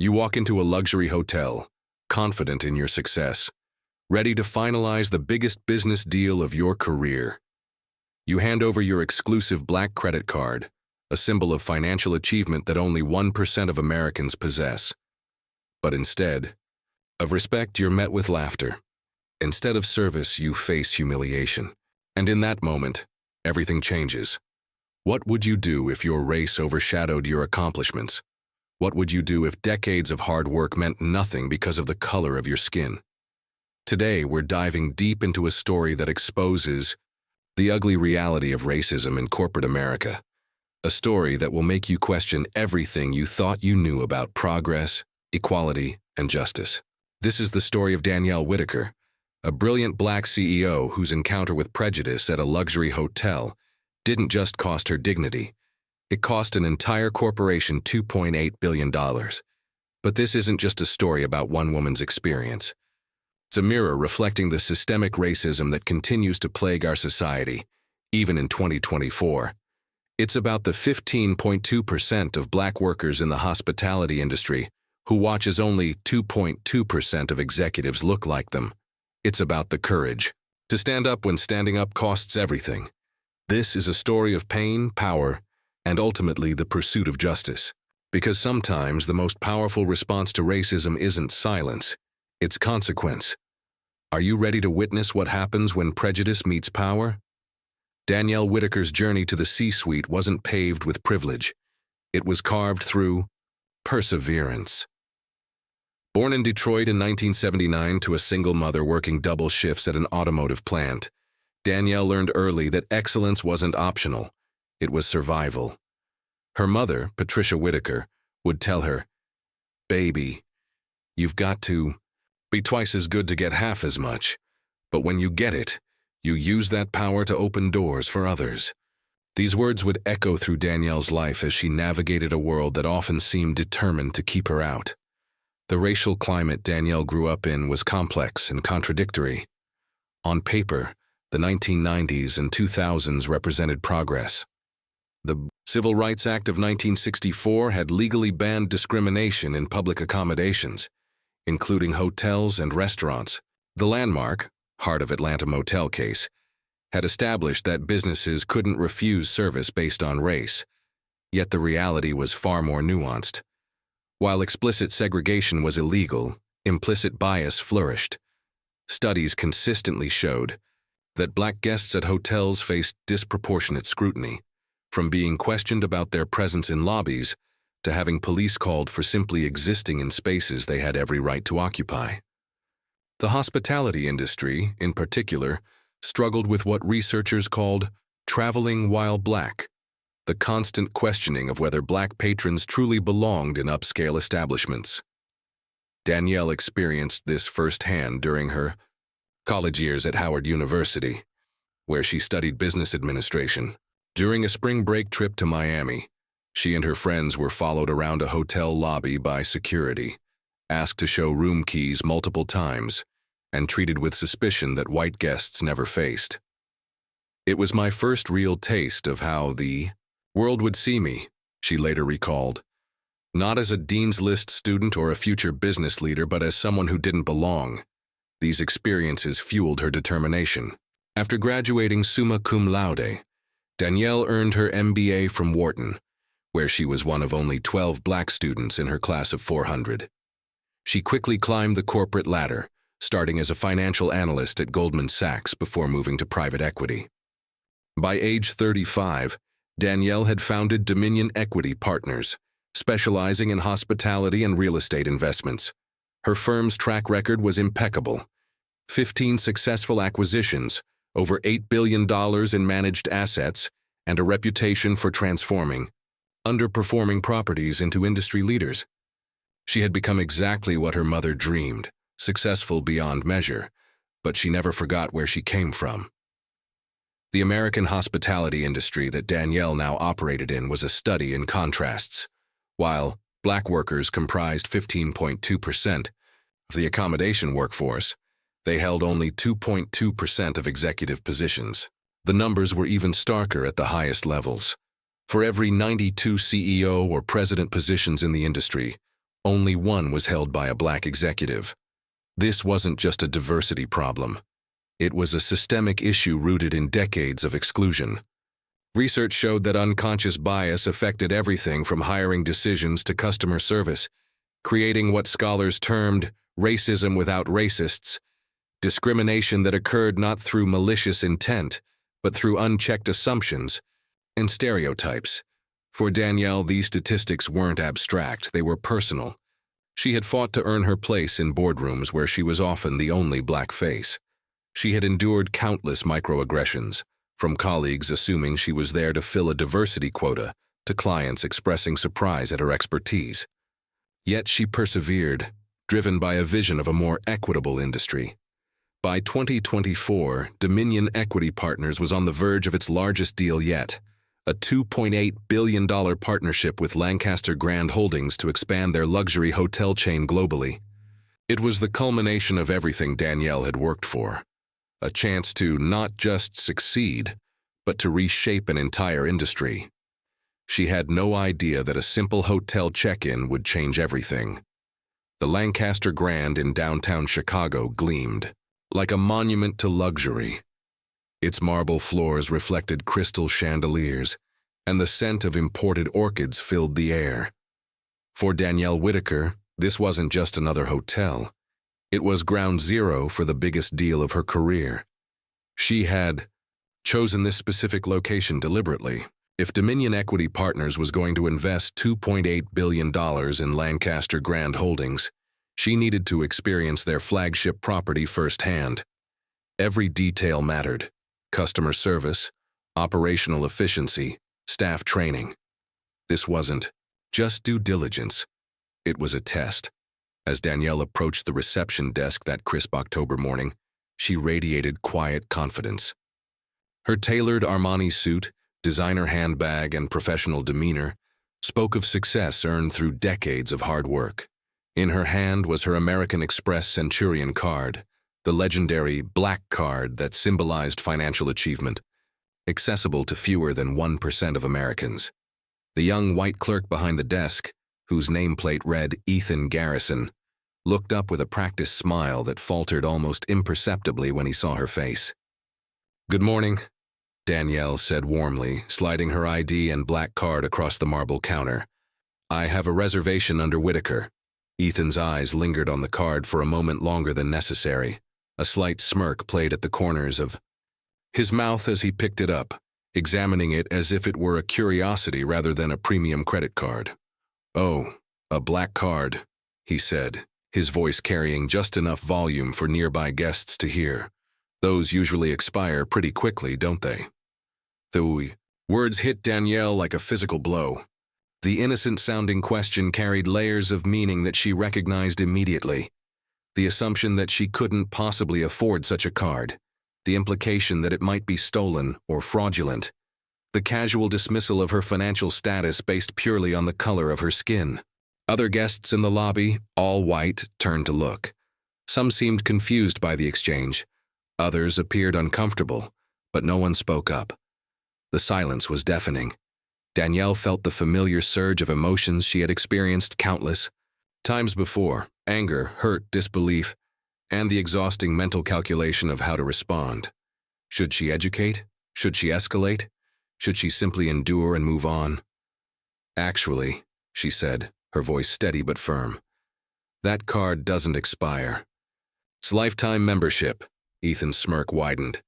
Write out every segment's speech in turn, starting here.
You walk into a luxury hotel, confident in your success, ready to finalize the biggest business deal of your career. You hand over your exclusive black credit card, a symbol of financial achievement that only 1% of Americans possess. But instead of respect, you're met with laughter. Instead of service, you face humiliation. And in that moment, everything changes. What would you do if your race overshadowed your accomplishments? What would you do if decades of hard work meant nothing because of the color of your skin? Today, we're diving deep into a story that exposes the ugly reality of racism in corporate America. A story that will make you question everything you thought you knew about progress, equality, and justice. This is the story of Danielle Whitaker, a brilliant black CEO whose encounter with prejudice at a luxury hotel didn't just cost her dignity. It cost an entire corporation $2.8 billion. But this isn't just a story about one woman's experience. It's a mirror reflecting the systemic racism that continues to plague our society, even in 2024. It's about the 15.2% of black workers in the hospitality industry who watch as only 2.2% of executives look like them. It's about the courage to stand up when standing up costs everything. This is a story of pain, power, and ultimately the pursuit of justice. Because sometimes the most powerful response to racism isn't silence, it's consequence. Are you ready to witness what happens when prejudice meets power? Danielle Whitaker's journey to the C-suite wasn't paved with privilege. It was carved through perseverance. Born in Detroit in 1979 to a single mother working double shifts at an automotive plant, Danielle learned early that excellence wasn't optional. It was survival. Her mother, Patricia Whitaker, would tell her, "Baby, you've got to be twice as good to get half as much. But when you get it, you use that power to open doors for others." These words would echo through Danielle's life as she navigated a world that often seemed determined to keep her out. The racial climate Danielle grew up in was complex and contradictory. On paper, the 1990s and 2000s represented progress. The Civil Rights Act of 1964 had legally banned discrimination in public accommodations, including hotels and restaurants. The landmark, Heart of Atlanta Motel case, had established that businesses couldn't refuse service based on race. Yet the reality was far more nuanced. While explicit segregation was illegal, implicit bias flourished. Studies consistently showed that black guests at hotels faced disproportionate scrutiny, from being questioned about their presence in lobbies to having police called for simply existing in spaces they had every right to occupy. The hospitality industry, in particular, struggled with what researchers called traveling while black, the constant questioning of whether black patrons truly belonged in upscale establishments. Danielle experienced this firsthand during her college years at Howard University, where she studied business administration. During a spring break trip to Miami, she and her friends were followed around a hotel lobby by security, asked to show room keys multiple times, and treated with suspicion that white guests never faced. "It was my first real taste of how the world would see me," she later recalled. "Not as a Dean's List student or a future business leader, but as someone who didn't belong." These experiences fueled her determination. After graduating summa cum laude, Danielle earned her MBA from Wharton, where she was one of only 12 black students in her class of 400. She quickly climbed the corporate ladder, starting as a financial analyst at Goldman Sachs before moving to private equity. By age 35, Danielle had founded Dominion Equity Partners, specializing in hospitality and real estate investments. Her firm's track record was impeccable. 15 successful acquisitions, over $8 billion in managed assets, and a reputation for transforming underperforming properties into industry leaders. She had become exactly what her mother dreamed, successful beyond measure, but she never forgot where she came from. The American hospitality industry that Danielle now operated in was a study in contrasts. While black workers comprised 15.2% of the accommodation workforce, they held only 2.2% of executive positions. The numbers were even starker at the highest levels. For every 92 CEO or president positions in the industry, Only one was held by a black executive. This wasn't just a diversity problem. It was a systemic issue rooted in decades of exclusion. Research showed that unconscious bias affected everything from hiring decisions to customer service, creating what scholars termed racism without racists, discrimination that occurred not through malicious intent, but through unchecked assumptions and stereotypes. For Danielle, these statistics weren't abstract, they were personal. She had fought to earn her place in boardrooms where she was often the only black face. She had endured countless microaggressions, from colleagues assuming she was there to fill a diversity quota, to clients expressing surprise at her expertise. Yet she persevered, driven by a vision of a more equitable industry. By 2024, Dominion Equity Partners was on the verge of its largest deal yet, a $2.8 billion partnership with Lancaster Grand Holdings to expand their luxury hotel chain globally. It was the culmination of everything Danielle had worked for, a chance to not just succeed, but to reshape an entire industry. She had no idea that a simple hotel check-in would change everything. The Lancaster Grand in downtown Chicago gleamed, like a monument to luxury. Its marble floors reflected crystal chandeliers, and the scent of imported orchids filled the air. For Danielle Whitaker, this wasn't just another hotel. It was ground zero for the biggest deal of her career. She had chosen this specific location deliberately. If Dominion Equity Partners was going to invest $2.8 billion in Lancaster Grand Holdings, she needed to experience their flagship property firsthand. Every detail mattered: customer service, operational efficiency, staff training. This wasn't just due diligence. It was a test. As Danielle approached the reception desk that crisp October morning, she radiated quiet confidence. Her tailored Armani suit, designer handbag, and professional demeanor spoke of success earned through decades of hard work. In her hand was her American Express Centurion card, the legendary black card that symbolized financial achievement, accessible to fewer than 1% of Americans. The young white clerk behind the desk, whose nameplate read Ethan Garrison, looked up with a practiced smile that faltered almost imperceptibly when he saw her face. "Good morning," Danielle said warmly, sliding her ID and black card across the marble counter. "I have a reservation under Whitaker." Ethan's eyes lingered on the card for a moment longer than necessary. A slight smirk played at the corners of his mouth as he picked it up, examining it as if it were a curiosity rather than a premium credit card. "Oh, a black card," he said, his voice carrying just enough volume for nearby guests to hear. "Those usually expire pretty quickly, don't they?" The words hit Danielle like a physical blow. The innocent-sounding question carried layers of meaning that she recognized immediately. The assumption that she couldn't possibly afford such a card, the implication that it might be stolen or fraudulent, the casual dismissal of her financial status based purely on the color of her skin. Other guests in the lobby, all white, turned to look. Some seemed confused by the exchange. Others appeared uncomfortable, but no one spoke up. The silence was deafening. Danielle felt the familiar surge of emotions she had experienced countless times before: anger, hurt, disbelief, and the exhausting mental calculation of how to respond. Should she educate? Should she escalate? Should she simply endure and move on? "Actually," she said, her voice steady but firm, "that card doesn't expire. It's lifetime membership." Ethan's smirk widened.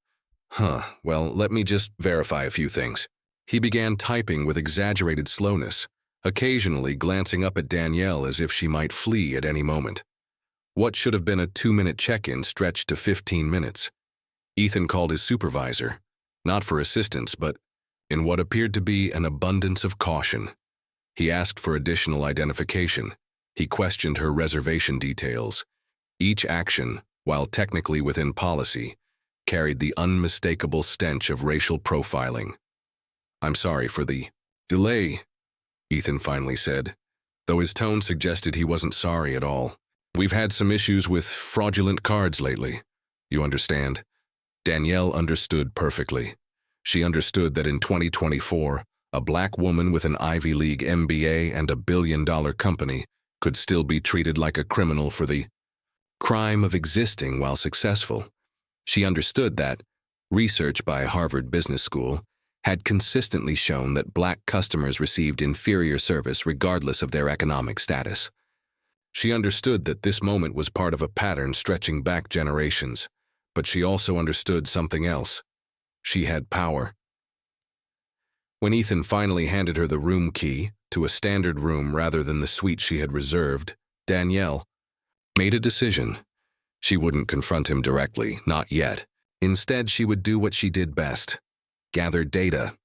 Well, let me just verify a few things." He began typing with exaggerated slowness, occasionally glancing up at Danielle as if she might flee at any moment. What should have been a 2-minute check-in stretched to 15 minutes. Ethan called his supervisor, not for assistance, but in what appeared to be an abundance of caution. He asked for additional identification. He questioned her reservation details. Each action, while technically within policy, carried the unmistakable stench of racial profiling. "I'm sorry for the delay," Ethan finally said, though his tone suggested he wasn't sorry at all. "We've had some issues with fraudulent cards lately. You understand?" Danielle understood perfectly. She understood that in 2024, a black woman with an Ivy League MBA and a billion-dollar company could still be treated like a criminal for the crime of existing while successful. She understood that research by Harvard Business School had consistently shown that black customers received inferior service regardless of their economic status. She understood that this moment was part of a pattern stretching back generations, but she also understood something else. She had power. When Ethan finally handed her the room key to a standard room rather than the suite she had reserved, Danielle made a decision. She wouldn't confront him directly, not yet. Instead, she would do what she did best: gather data.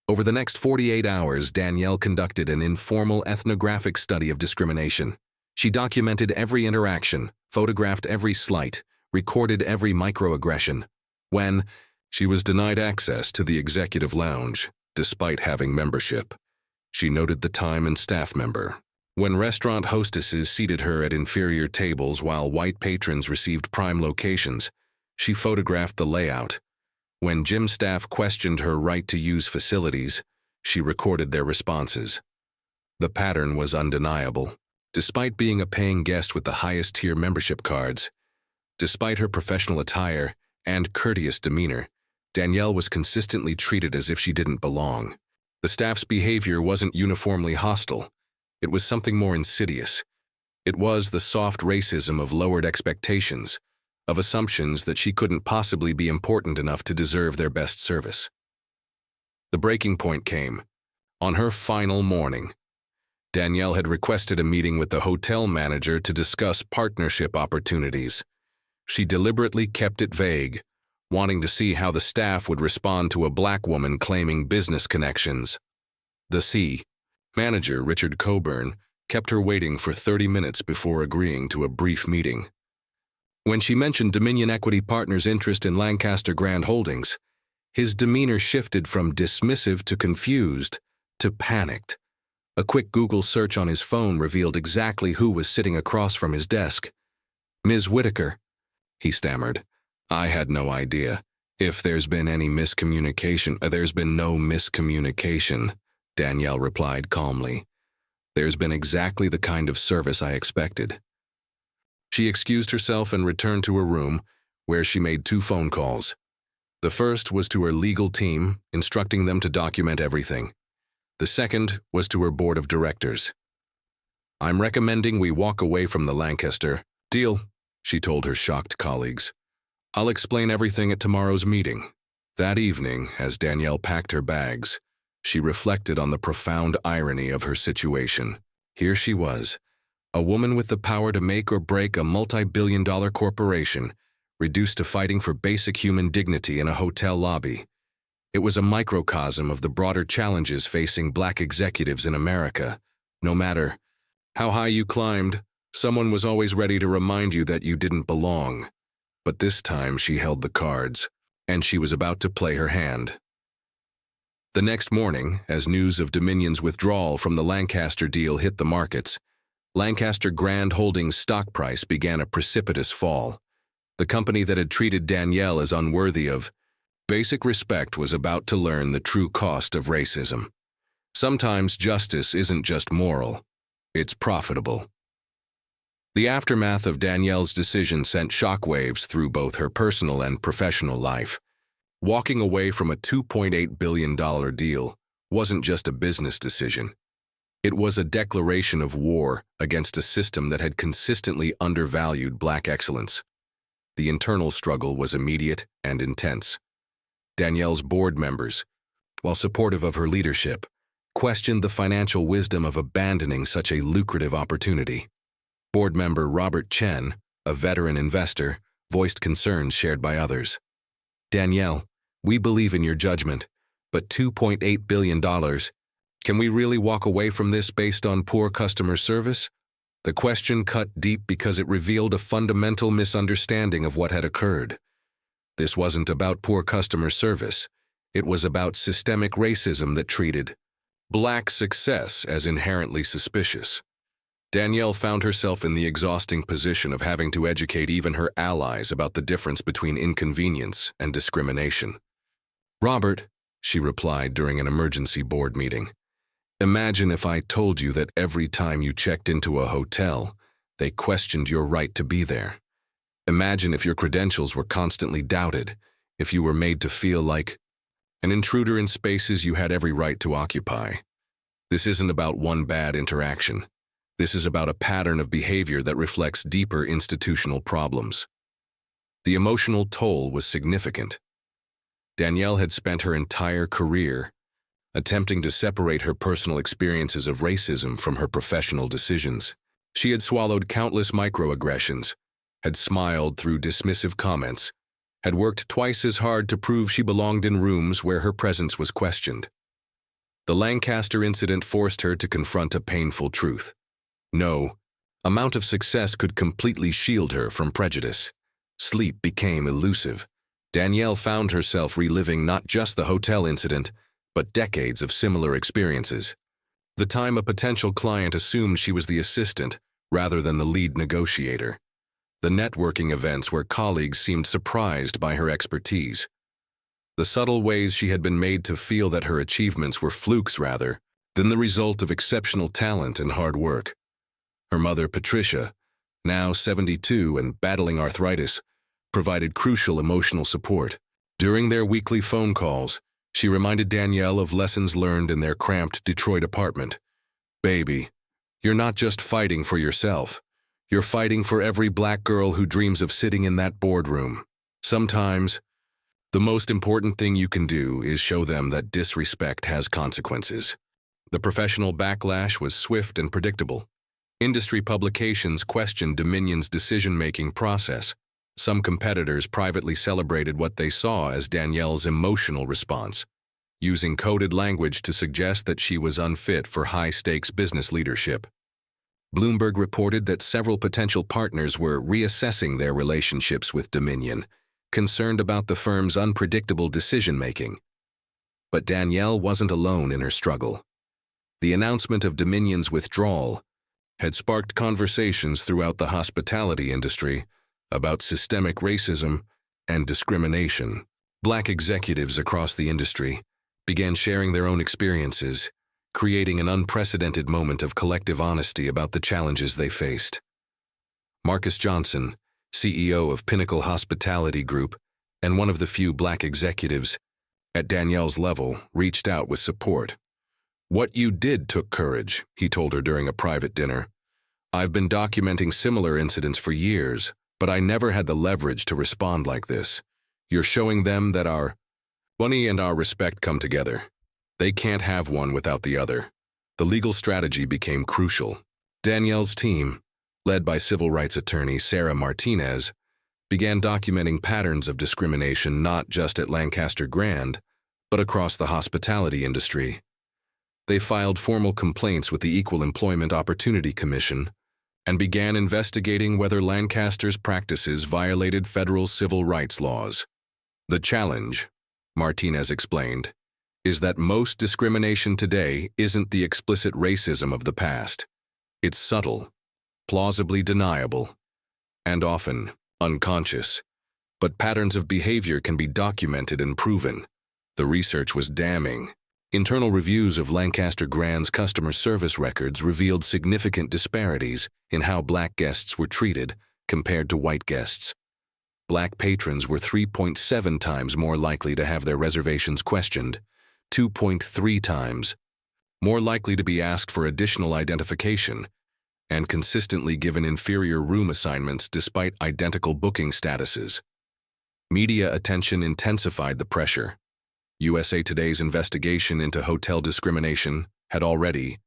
Over the next 48 hours, Danielle conducted an informal ethnographic study of discrimination. She documented every interaction, photographed every slight, recorded every microaggression. When she was denied access to the executive lounge, despite having membership, she noted the time and staff member. When restaurant hostesses seated her at inferior tables while white patrons received prime locations, she photographed the layout. When gym staff questioned her right to use facilities, she recorded their responses. The pattern was undeniable. Despite being a paying guest with the highest-tier membership cards, despite her professional attire and courteous demeanor, Danielle was consistently treated as if she didn't belong. The staff's behavior wasn't uniformly hostile. It was something more insidious. It was the soft racism of lowered expectations, of assumptions that she couldn't possibly be important enough to deserve their best service. The breaking point came. On her final morning, Danielle had requested a meeting with the hotel manager to discuss partnership opportunities. She deliberately kept it vague, wanting to see how the staff would respond to a black woman claiming business connections. The manager, Richard Coburn, kept her waiting for 30 minutes before agreeing to a brief meeting. When she mentioned Dominion Equity Partners' interest in Lancaster Grand Holdings, his demeanor shifted from dismissive to confused to panicked. A quick Google search on his phone revealed exactly who was sitting across from his desk. "Ms. Whitaker," he stammered. "I had no idea. If there's been any miscommunication..." "There's been no miscommunication," Danielle replied calmly. "There's been exactly the kind of service I expected." She excused herself and returned to her room, where she made 2 phone calls. The first was to her legal team, instructing them to document everything. The second was to her board of directors. "I'm recommending we walk away from the Lancaster deal," she told her shocked colleagues. "I'll explain everything at tomorrow's meeting." That evening, as Danielle packed her bags, she reflected on the profound irony of her situation. Here she was, a woman with the power to make or break a multi-billion-dollar corporation, reduced to fighting for basic human dignity in a hotel lobby. It was a microcosm of the broader challenges facing black executives in America. No matter how high you climbed, someone was always ready to remind you that you didn't belong. But this time she held the cards, and she was about to play her hand. The next morning, as news of Dominion's withdrawal from the Lancaster deal hit the markets, Lancaster Grand Holdings' stock price began a precipitous fall. The company that had treated Danielle as unworthy of basic respect was about to learn the true cost of racism. Sometimes justice isn't just moral, it's profitable. The aftermath of Danielle's decision sent shockwaves through both her personal and professional life. Walking away from a $2.8 billion deal wasn't just a business decision. It was a declaration of war against a system that had consistently undervalued black excellence. The internal struggle was immediate and intense. Danielle's board members, while supportive of her leadership, questioned the financial wisdom of abandoning such a lucrative opportunity. Board member Robert Chen, a veteran investor, voiced concerns shared by others. "Danielle, we believe in your judgment, but $2.8 billion, can we really walk away from this based on poor customer service?" The question cut deep because it revealed a fundamental misunderstanding of what had occurred. This wasn't about poor customer service. It was about systemic racism that treated black success as inherently suspicious. Danielle found herself in the exhausting position of having to educate even her allies about the difference between inconvenience and discrimination. "Robert," she replied during an emergency board meeting, Imagine if I told you that every time you checked into a hotel, they questioned your right to be there. Imagine if your credentials were constantly doubted, if you were made to feel like an intruder in spaces you had every right to occupy. This isn't about one bad interaction. This is about a pattern of behavior that reflects deeper institutional problems. The emotional toll was significant. Danielle had spent her entire career attempting to separate her personal experiences of racism from her professional decisions. She had swallowed countless microaggressions, had smiled through dismissive comments, had worked twice as hard to prove she belonged in rooms where her presence was questioned. The Lancaster incident forced her to confront a painful truth. No amount of success could completely shield her from prejudice. Sleep became elusive. Danielle found herself reliving not just the hotel incident, but decades of similar experiences. The time a potential client assumed she was the assistant rather than the lead negotiator. The networking events where colleagues seemed surprised by her expertise. The subtle ways she had been made to feel that her achievements were flukes rather than the result of exceptional talent and hard work. Her mother, Patricia, now 72 and battling arthritis, provided crucial emotional support. During their weekly phone calls, she reminded Danielle of lessons learned in their cramped Detroit apartment. "Baby, you're not just fighting for yourself. You're fighting for every black girl who dreams of sitting in that boardroom. Sometimes, the most important thing you can do is show them that disrespect has consequences." The professional backlash was swift and predictable. Industry publications questioned Dominion's decision-making process. Some competitors privately celebrated what they saw as Danielle's emotional response, using coded language to suggest that she was unfit for high-stakes business leadership. Bloomberg reported that several potential partners were reassessing their relationships with Dominion, concerned about the firm's unpredictable decision-making. But Danielle wasn't alone in her struggle. The announcement of Dominion's withdrawal had sparked conversations throughout the hospitality industry about systemic racism and discrimination. Black executives across the industry began sharing their own experiences, creating an unprecedented moment of collective honesty about the challenges they faced. Marcus Johnson, CEO of Pinnacle Hospitality Group and one of the few black executives at Danielle's level, reached out with support. "What you did took courage," he told her during a private dinner. "I've been documenting similar incidents for years, but I never had the leverage to respond like this. You're showing them that our money and our respect come together. They can't have one without the other." The legal strategy became crucial. Danielle's team, led by civil rights attorney Sarah Martinez, began documenting patterns of discrimination not just at Lancaster Grand, but across the hospitality industry. They filed formal complaints with the Equal Employment Opportunity Commission and began investigating whether Lancaster's practices violated federal civil rights laws. "The challenge," Martinez explained, "is that most discrimination today isn't the explicit racism of the past. It's subtle, plausibly deniable, and often unconscious. But patterns of behavior can be documented and proven." The research was damning. Internal reviews of Lancaster Grand's customer service records revealed significant disparities in how black guests were treated compared to white guests. Black patrons were 3.7 times more likely to have their reservations questioned, 2.3 times more likely to be asked for additional identification, and consistently given inferior room assignments despite identical booking statuses. Media attention intensified the pressure. USA Today's investigation into hotel discrimination had already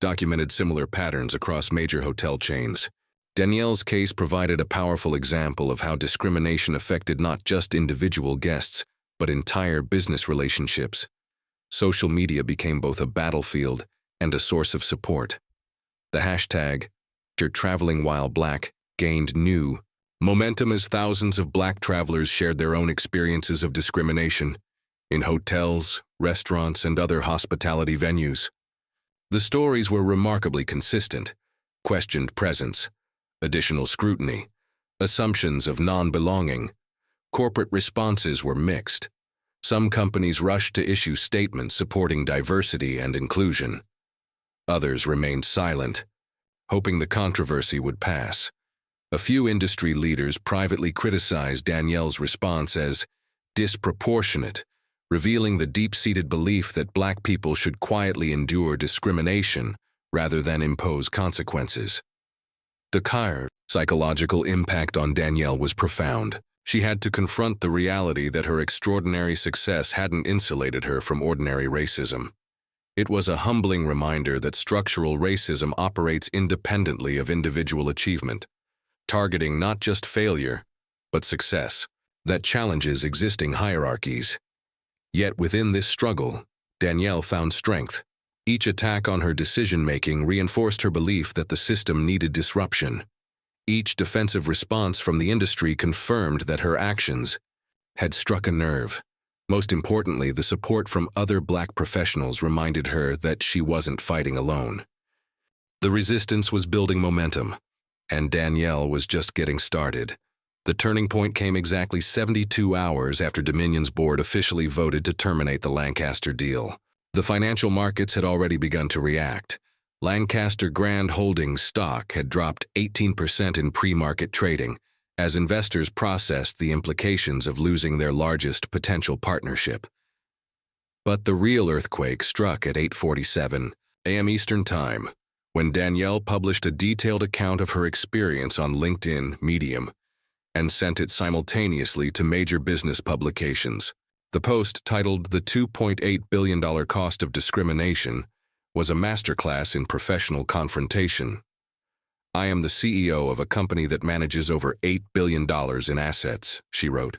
documented similar patterns across major hotel chains. Danielle's case provided a powerful example of how discrimination affected not just individual guests, but entire business relationships. Social media became both a battlefield and a source of support. The hashtag #TravelingWhileBlack gained new momentum as thousands of black travelers shared their own experiences of discrimination in hotels, restaurants, and other hospitality venues. The stories were remarkably consistent: questioned presence, additional scrutiny, assumptions of non-belonging. Corporate responses were mixed. Some companies rushed to issue statements supporting diversity and inclusion. Others remained silent, hoping the controversy would pass. A few industry leaders privately criticized Danielle's response as disproportionate, revealing the deep-seated belief that Black people should quietly endure discrimination rather than impose consequences. The psychological impact on Danielle was profound. She had to confront the reality that her extraordinary success hadn't insulated her from ordinary racism. It was a humbling reminder that structural racism operates independently of individual achievement, targeting not just failure, but success, that challenges existing hierarchies. Yet within this struggle, Danielle found strength. Each attack on her decision-making reinforced her belief that the system needed disruption. Each defensive response from the industry confirmed that her actions had struck a nerve. Most importantly, the support from other Black professionals reminded her that she wasn't fighting alone. The resistance was building momentum, and Danielle was just getting started. The turning point came exactly 72 hours after Dominion's board officially voted to terminate the Lancaster deal. The financial markets had already begun to react. Lancaster Grand Holdings stock had dropped 18% in pre-market trading as investors processed the implications of losing their largest potential partnership. But the real earthquake struck at 8:47 a.m. Eastern Time, when Danielle published a detailed account of her experience on LinkedIn Medium and sent it simultaneously to major business publications. The post, titled "The $2.8 billion Cost of Discrimination," was a masterclass in professional confrontation. "I am the CEO of a company that manages over $8 billion in assets," she wrote.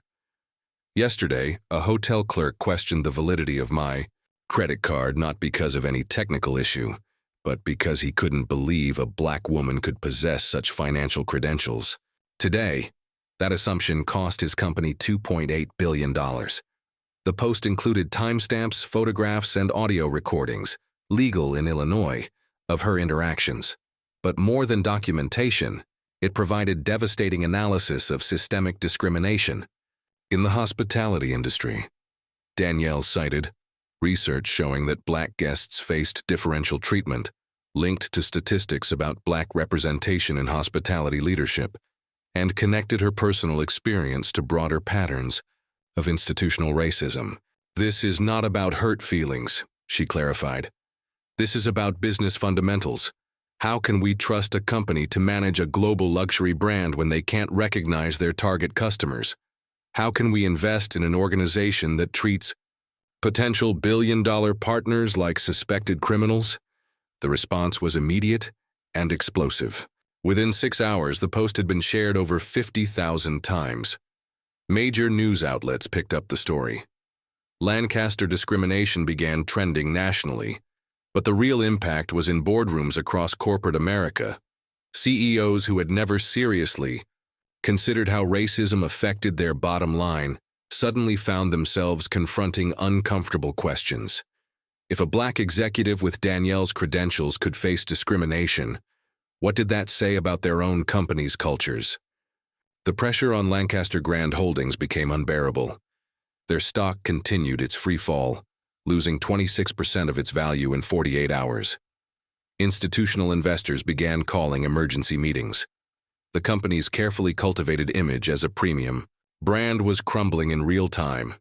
"Yesterday, a hotel clerk questioned the validity of my credit card not because of any technical issue, but because he couldn't believe a Black woman could possess such financial credentials. Today, that assumption cost his company $2.8 billion. The post included timestamps, photographs, and audio recordings, legal in Illinois, of her interactions. But more than documentation, it provided devastating analysis of systemic discrimination. In the hospitality industry, Danielle cited research showing that Black guests faced differential treatment, linked to statistics about Black representation in hospitality leadership, and connected her personal experience to broader patterns of institutional racism. "This is not about hurt feelings," she clarified. "This is about business fundamentals. How can we trust a company to manage a global luxury brand when they can't recognize their target customers? How can we invest in an organization that treats potential billion-dollar partners like suspected criminals?" The response was immediate and explosive. Within 6 hours, the post had been shared over 50,000 times. Major news outlets picked up the story. Lancaster discrimination began trending nationally, but the real impact was in boardrooms across corporate America. CEOs who had never seriously considered how racism affected their bottom line suddenly found themselves confronting uncomfortable questions. If a Black executive with Danielle's credentials could face discrimination, what did that say about their own company's cultures? The pressure on Lancaster Grand Holdings became unbearable. Their stock continued its free fall, losing 26% of its value in 48 hours. Institutional investors began calling emergency meetings. The company's carefully cultivated image as a premium brand was crumbling in real time.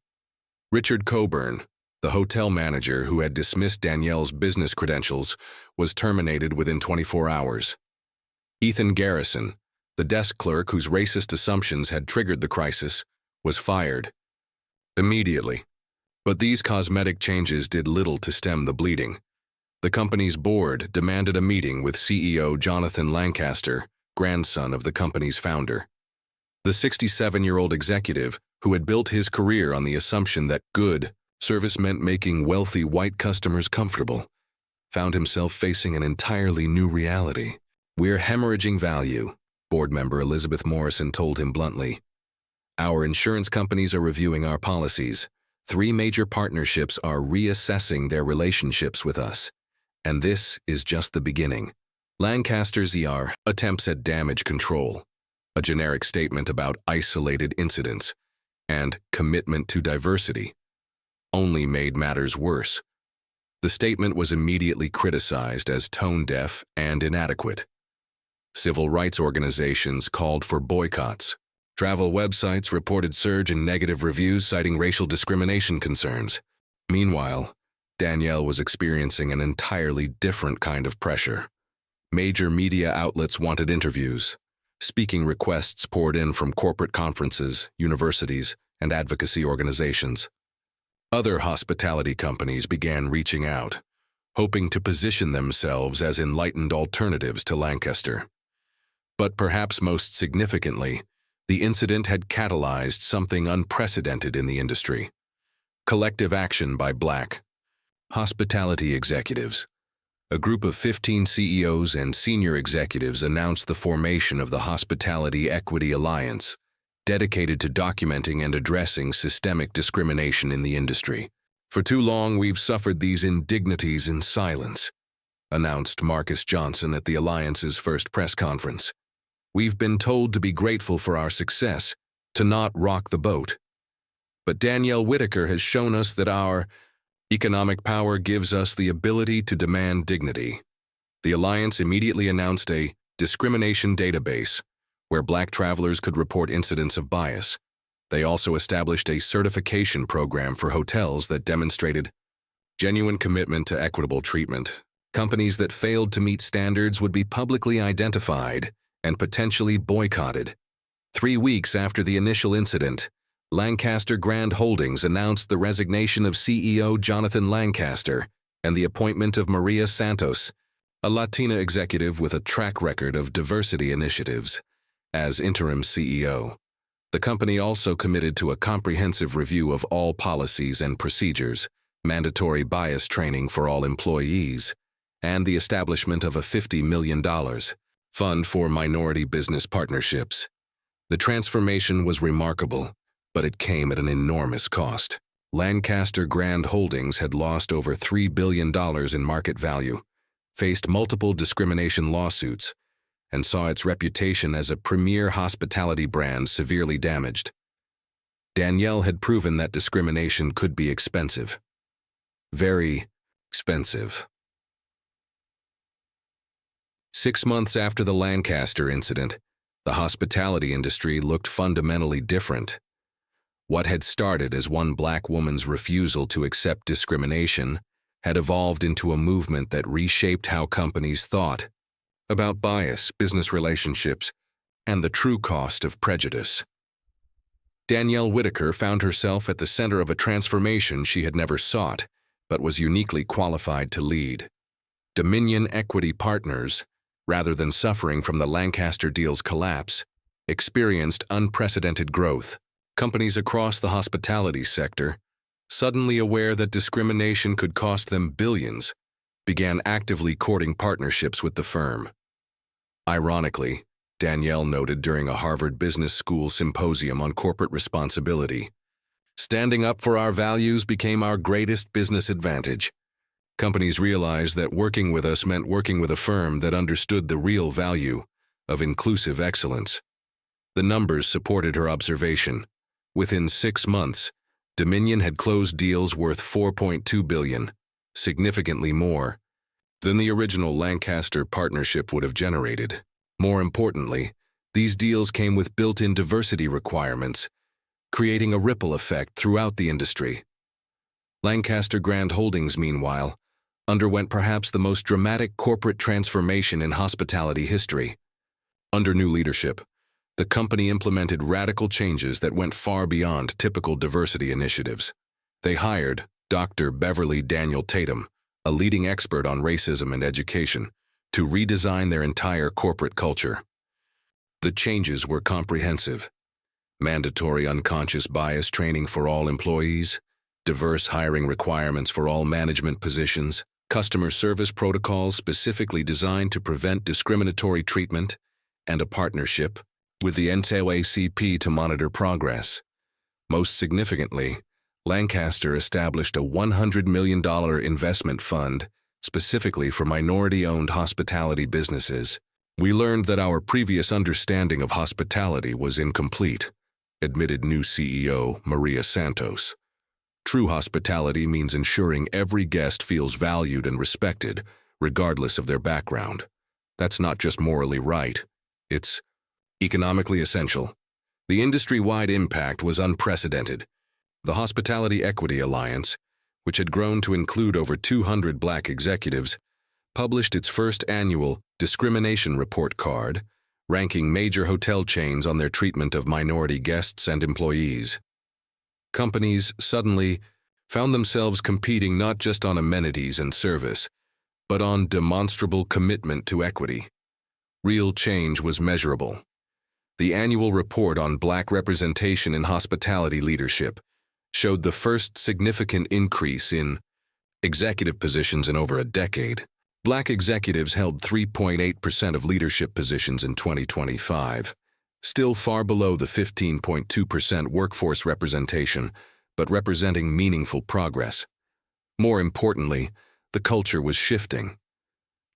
Richard Coburn, the hotel manager who had dismissed Danielle's business credentials, was terminated within 24 hours. Ethan Garrison, the desk clerk whose racist assumptions had triggered the crisis, was fired immediately. But these cosmetic changes did little to stem the bleeding. The company's board demanded a meeting with CEO Jonathan Lancaster, grandson of the company's founder. The 67-year-old executive, who had built his career on the assumption that good service meant making wealthy white customers comfortable, found himself facing an entirely new reality. "We're hemorrhaging value," board member Elizabeth Morrison told him bluntly. "Our insurance companies are reviewing our policies. 3 major partnerships are reassessing their relationships with us. And this is just the beginning." Lancaster's attempts at damage control, a generic statement about isolated incidents, and commitment to diversity, only made matters worse. The statement was immediately criticized as tone-deaf and inadequate. Civil rights organizations called for boycotts. Travel websites reported surge in negative reviews citing racial discrimination concerns. Meanwhile, Danielle was experiencing an entirely different kind of pressure. Major media outlets wanted interviews. Speaking requests poured in from corporate conferences, universities, and advocacy organizations. Other hospitality companies began reaching out, hoping to position themselves as enlightened alternatives to Lancaster. But perhaps most significantly, the incident had catalyzed something unprecedented in the industry. Collective action by Black hospitality executives. A group of 15 CEOs and senior executives announced the formation of the Hospitality Equity Alliance, dedicated to documenting and addressing systemic discrimination in the industry. "For too long, we've suffered these indignities in silence," announced Marcus Johnson at the Alliance's first press conference. "We've been told to be grateful for our success, to not rock the boat. But Danielle Whitaker has shown us that our economic power gives us the ability to demand dignity." The Alliance immediately announced a discrimination database where Black travelers could report incidents of bias. They also established a certification program for hotels that demonstrated genuine commitment to equitable treatment. Companies that failed to meet standards would be publicly identified and potentially boycotted. 3 weeks after the initial incident, Lancaster Grand Holdings announced the resignation of CEO Jonathan Lancaster and the appointment of Maria Santos, a Latina executive with a track record of diversity initiatives, as interim CEO. The company also committed to a comprehensive review of all policies and procedures, mandatory bias training for all employees, and the establishment of a $50 million fund for minority business partnerships. The transformation was remarkable, but it came at an enormous cost. Lancaster Grand Holdings had lost over $3 billion in market value, faced multiple discrimination lawsuits, and saw its reputation as a premier hospitality brand severely damaged. Danielle had proven that discrimination could be expensive. Very expensive. 6 months after the Lancaster incident, the hospitality industry looked fundamentally different. What had started as one Black woman's refusal to accept discrimination had evolved into a movement that reshaped how companies thought about bias, business relationships, and the true cost of prejudice. Danielle Whitaker found herself at the center of a transformation she had never sought, but was uniquely qualified to lead. Dominion Equity Partners, rather than suffering from the Lancaster deal's collapse, experienced unprecedented growth. Companies across the hospitality sector, suddenly aware that discrimination could cost them billions, began actively courting partnerships with the firm. Ironically, Danielle noted during a Harvard Business School symposium on corporate responsibility, "Standing up for our values became our greatest business advantage." Companies realized that working with us meant working with a firm that understood the real value of inclusive excellence. The numbers supported her observation. Within 6 months, Dominion had closed deals worth $4.2 billion, significantly more than the original Lancaster partnership would have generated. More importantly, these deals came with built-in diversity requirements, creating a ripple effect throughout the industry. Lancaster Grand Holdings, meanwhile, underwent perhaps the most dramatic corporate transformation in hospitality history. Under new leadership, the company implemented radical changes that went far beyond typical diversity initiatives. They hired Dr. Beverly Daniel Tatum, a leading expert on racism and education, to redesign their entire corporate culture. The changes were comprehensive. Mandatory unconscious bias training for all employees, diverse hiring requirements for all management positions, customer service protocols specifically designed to prevent discriminatory treatment, and a partnership with the NAACP to monitor progress. Most significantly, Lancaster established a $100 million investment fund specifically for minority-owned hospitality businesses. "We learned that our previous understanding of hospitality was incomplete," admitted new CEO Maria Santos. True hospitality means ensuring every guest feels valued and respected, regardless of their background. That's not just morally right, it's economically essential. The industry-wide impact was unprecedented. The Hospitality Equity Alliance, which had grown to include over 200 Black executives, published its first annual discrimination report card, ranking major hotel chains on their treatment of minority guests and employees. Companies suddenly found themselves competing not just on amenities and service, but on demonstrable commitment to equity. Real change was measurable. The annual report on Black representation in hospitality leadership showed the first significant increase in executive positions in over a decade. Black executives held 3.8% of leadership positions in 2025, still far below the 15.2% workforce representation, but representing meaningful progress. More importantly, the culture was shifting.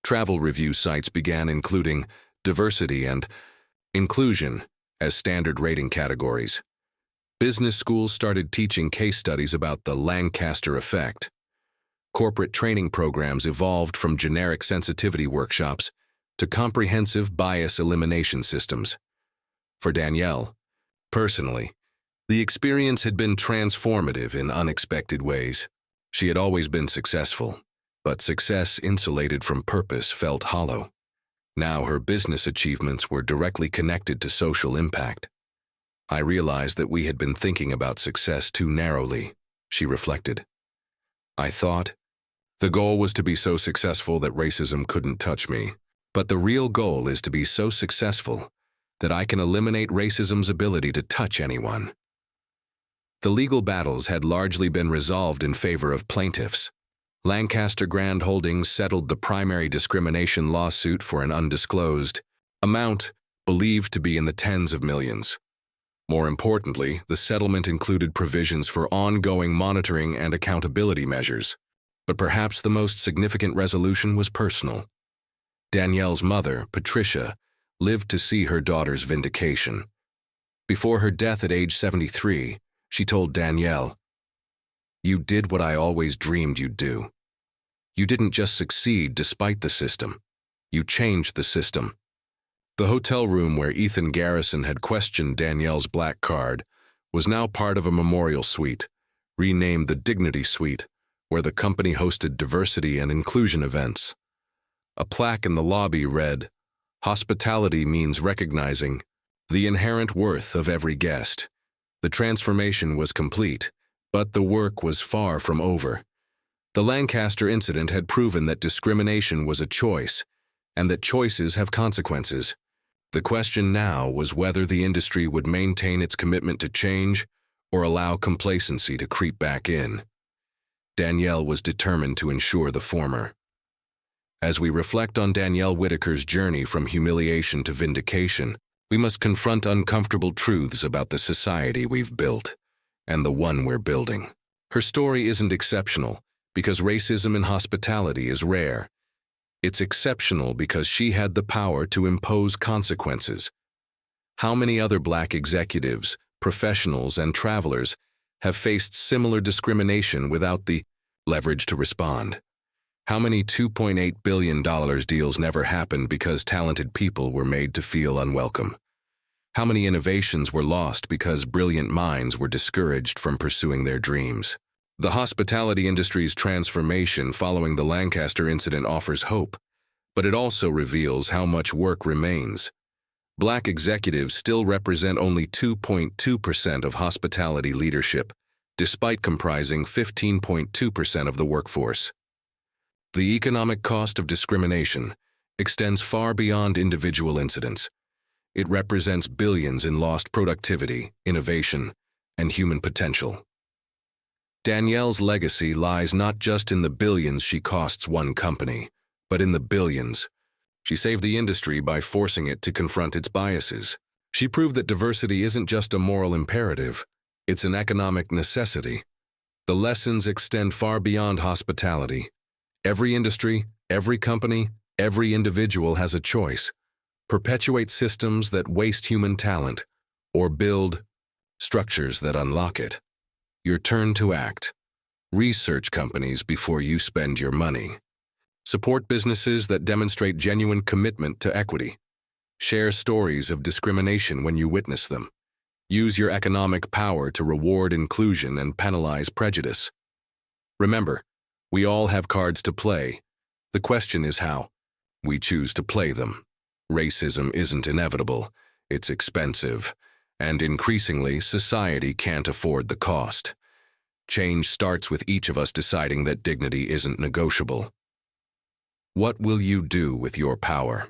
Travel review sites began including diversity and inclusion as standard rating categories. Business schools started teaching case studies about the Lancaster effect. Corporate training programs evolved from generic sensitivity workshops to comprehensive bias elimination systems. For Danielle, personally, the experience had been transformative in unexpected ways. She had always been successful, but success insulated from purpose felt hollow. Now her business achievements were directly connected to social impact. I realized that we had been thinking about success too narrowly, she reflected. I thought, the goal was to be so successful that racism couldn't touch me, but the real goal is to be so successful that I can eliminate racism's ability to touch anyone. The legal battles had largely been resolved in favor of plaintiffs. Lancaster Grand Holdings settled the primary discrimination lawsuit for an undisclosed amount believed to be in the tens of millions. More importantly, the settlement included provisions for ongoing monitoring and accountability measures. But perhaps the most significant resolution was personal. Danielle's mother, Patricia, lived to see her daughter's vindication. Before her death at age 73, she told Danielle, "You did what I always dreamed you'd do. You didn't just succeed despite the system. You changed the system." The hotel room where Ethan Garrison had questioned Danielle's black card was now part of a memorial suite, renamed the Dignity Suite, where the company hosted diversity and inclusion events. A plaque in the lobby read, "Hospitality means recognizing the inherent worth of every guest." The transformation was complete, but the work was far from over. The Lancaster incident had proven that discrimination was a choice, and that choices have consequences. The question now was whether the industry would maintain its commitment to change or allow complacency to creep back in. Danielle was determined to ensure the former. As we reflect on Danielle Whitaker's journey from humiliation to vindication, we must confront uncomfortable truths about the society we've built and the one we're building. Her story isn't exceptional because racism in hospitality is rare. It's exceptional because she had the power to impose consequences. How many other Black executives, professionals, and travelers have faced similar discrimination without the leverage to respond? How many $2.8 billion deals never happened because talented people were made to feel unwelcome? How many innovations were lost because brilliant minds were discouraged from pursuing their dreams? The hospitality industry's transformation following the Lancaster incident offers hope, but it also reveals how much work remains. Black executives still represent only 2.2% of hospitality leadership, despite comprising 15.2% of the workforce. The economic cost of discrimination extends far beyond individual incidents. It represents billions in lost productivity, innovation, and human potential. Danielle's legacy lies not just in the billions she costs one company, but in the billions. She saved the industry by forcing it to confront its biases. She proved that diversity isn't just a moral imperative, it's an economic necessity. The lessons extend far beyond hospitality. Every industry, every company, every individual has a choice. Perpetuate systems that waste human talent, or build structures that unlock it. Your turn to act. Research companies before you spend your money. Support businesses that demonstrate genuine commitment to equity. Share stories of discrimination when you witness them. Use your economic power to reward inclusion and penalize prejudice. Remember, we all have cards to play. The question is how we choose to play them. Racism isn't inevitable, it's expensive, and increasingly, society can't afford the cost. Change starts with each of us deciding that dignity isn't negotiable. What will you do with your power?